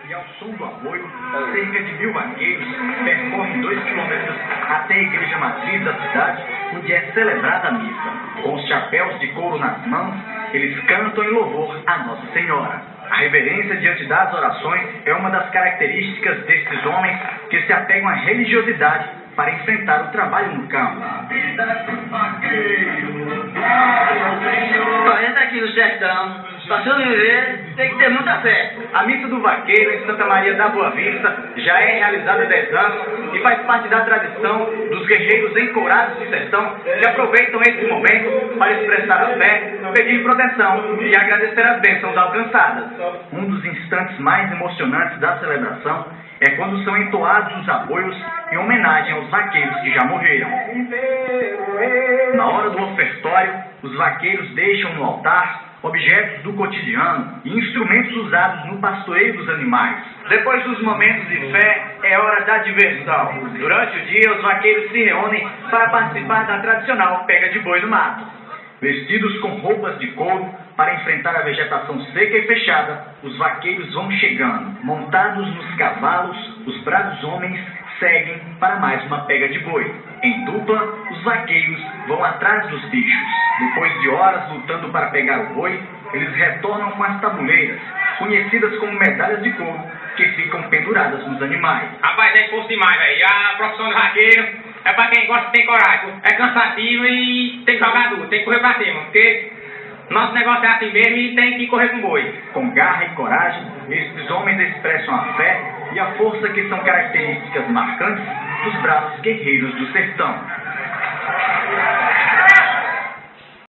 E ao som do aboio, cerca de 1000 vaqueiros percorrem 2 quilômetros até a igreja matriz da cidade, onde é celebrada a missa. Com os chapéus de couro nas mãos, eles cantam em louvor a Nossa Senhora. A reverência diante das orações é uma das características desses homens que se apegam à religiosidade para enfrentar o trabalho no campo. Parece aqui no sertão, para sobreviver tem que ter muita fé. A missa do vaqueiro em Santa Maria da Boa Vista já é realizada há 10 anos e faz parte da tradição dos guerreiros encourados do sertão que aproveitam esse momento para expressar a fé, pedir proteção e agradecer as bênçãos alcançadas. Um dos instantes mais emocionantes da celebração é quando são entoados os aboios em homenagem aos vaqueiros que já morreram. Na hora do ofertório, os vaqueiros deixam no altar objetos do cotidiano e instrumentos usados no pastoreio dos animais. Depois dos momentos de fé, é hora da diversão. Durante o dia, os vaqueiros se reúnem para participar da tradicional pega de boi no mato. Vestidos com roupas de couro para enfrentar a vegetação seca e fechada, os vaqueiros vão chegando. Montados nos cavalos, os bravos homens seguem para mais uma pega de boi. Em dupla, os vaqueiros vão atrás dos bichos. Depois de horas lutando para pegar o boi, eles retornam com as tabuleiras, conhecidas como medalhas de couro, que ficam penduradas nos animais. Rapaz, é imposto demais, velho. A profissão do vaqueiro é pra quem gosta e tem coragem. É cansativo e tem que jogar duro, tem que correr pra cima, porque nosso negócio é assim mesmo e tem que correr com boi. Com garra e coragem, esses homens expressam a fé e a força que são características marcantes dos bravos guerreiros do sertão.